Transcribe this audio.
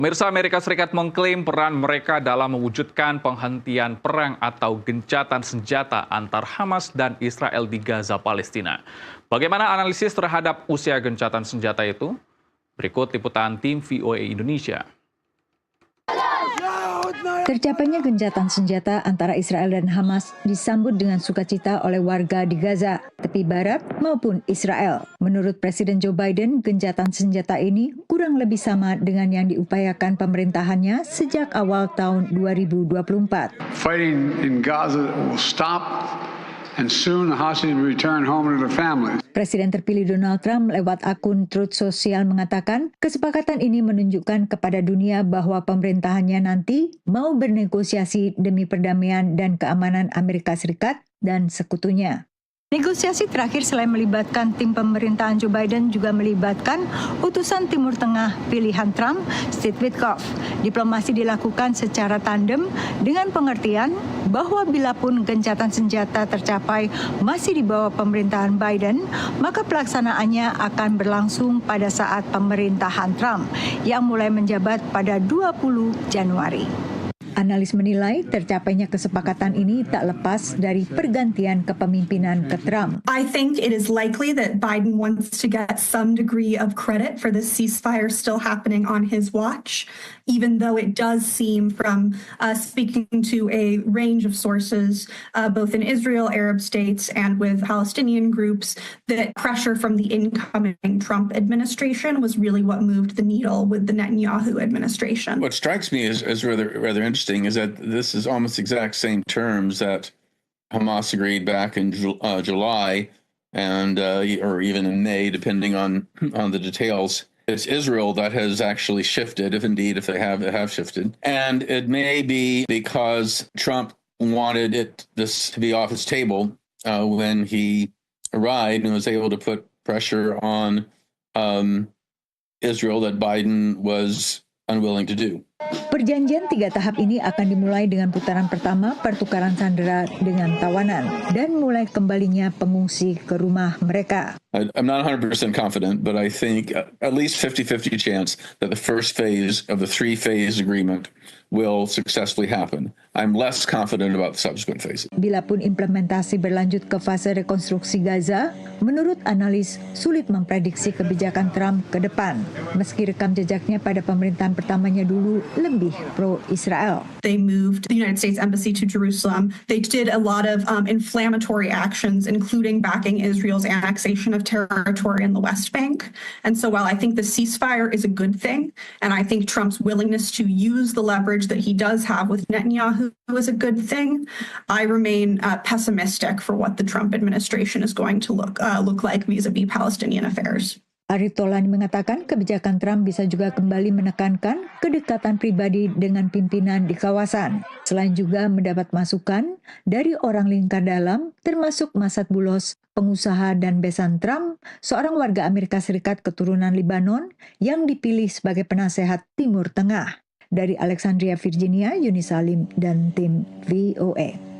Pemirsa, Amerika Serikat mengklaim peran mereka dalam mewujudkan penghentian perang atau gencatan senjata antar Hamas dan Israel di Gaza, Palestina. Bagaimana analisis terhadap usia gencatan senjata itu? Berikut liputan tim VOA Indonesia. Tercapainya gencatan senjata antara Israel dan Hamas disambut dengan sukacita oleh warga di Gaza, tepi barat maupun Israel. Menurut Presiden Joe Biden, gencatan senjata ini kurang lebih sama dengan yang diupayakan pemerintahannya sejak awal tahun 2024. Fighting in Gaza will stop. And soon the hostages will return home to their families. Presiden terpilih Donald Trump lewat akun Truth Social mengatakan kesepakatan ini menunjukkan kepada dunia bahwa pemerintahannya nanti mau bernegosiasi demi perdamaian dan keamanan Amerika Serikat dan sekutunya. Negosiasi terakhir selain melibatkan tim pemerintahan Joe Biden juga melibatkan utusan Timur Tengah pilihan Trump, Steve Witkoff. Diplomasi dilakukan secara tandem dengan pengertian bahwa bila pun gencatan senjata tercapai masih di bawah pemerintahan Biden, maka pelaksanaannya akan berlangsung pada saat pemerintahan Trump yang mulai menjabat pada 20 Januari. Analis menilai tercapainya kesepakatan ini tak lepas dari pergantian kepemimpinan ke Trump. I think it is likely that Biden wants to get some degree of credit for the ceasefire still happening on his watch, even though it does seem from speaking to a range of sources, both in Israel, Arab states, and with Palestinian groups, that pressure from the incoming Trump administration was really what moved the needle with the Netanyahu administration. What strikes me is rather interesting is that this is almost exact same terms that Hamas agreed back in July and or even in May, depending on the details. It's Israel that has actually shifted, if they have shifted, and it may be because Trump wanted this to be off his table when he arrived and was able to put pressure on Israel that Biden was unwilling to do. Perjanjian 3 tahap ini akan dimulai dengan putaran pertama pertukaran sandera dengan tawanan dan mulai kembalinya pengungsi ke rumah mereka. I'm not 100% confident, but I think at least 50-50 chance that the first phase of the 3-phase agreement will successfully happen. I'm less confident about the subsequent phases. Bila pun implementasi berlanjut ke fase rekonstruksi Gaza, menurut analis sulit memprediksi kebijakan Trump ke depan, meski rekam jejaknya pada pemerintahan pertamanya dulu lebih pro-Israel. They moved the United States Embassy to Jerusalem. They did a lot of inflammatory actions, including backing Israel's annexation of territory in the West Bank. And so while I think the ceasefire is a good thing, and I think Trump's willingness to use the leverage that he does have with Netanyahu is a good thing, I remain pessimistic for what the Trump administration is going to look like vis-a-vis Palestinian affairs. Arif Tolani mengatakan kebijakan Trump bisa juga kembali menekankan kedekatan pribadi dengan pimpinan di kawasan. Selain juga mendapat masukan dari orang lingkar dalam, termasuk Masad Bulos, pengusaha dan besan Trump, seorang warga Amerika Serikat keturunan Libanon yang dipilih sebagai penasehat Timur Tengah. Dari Alexandria, Virginia, Yuni Salim dan tim VOA.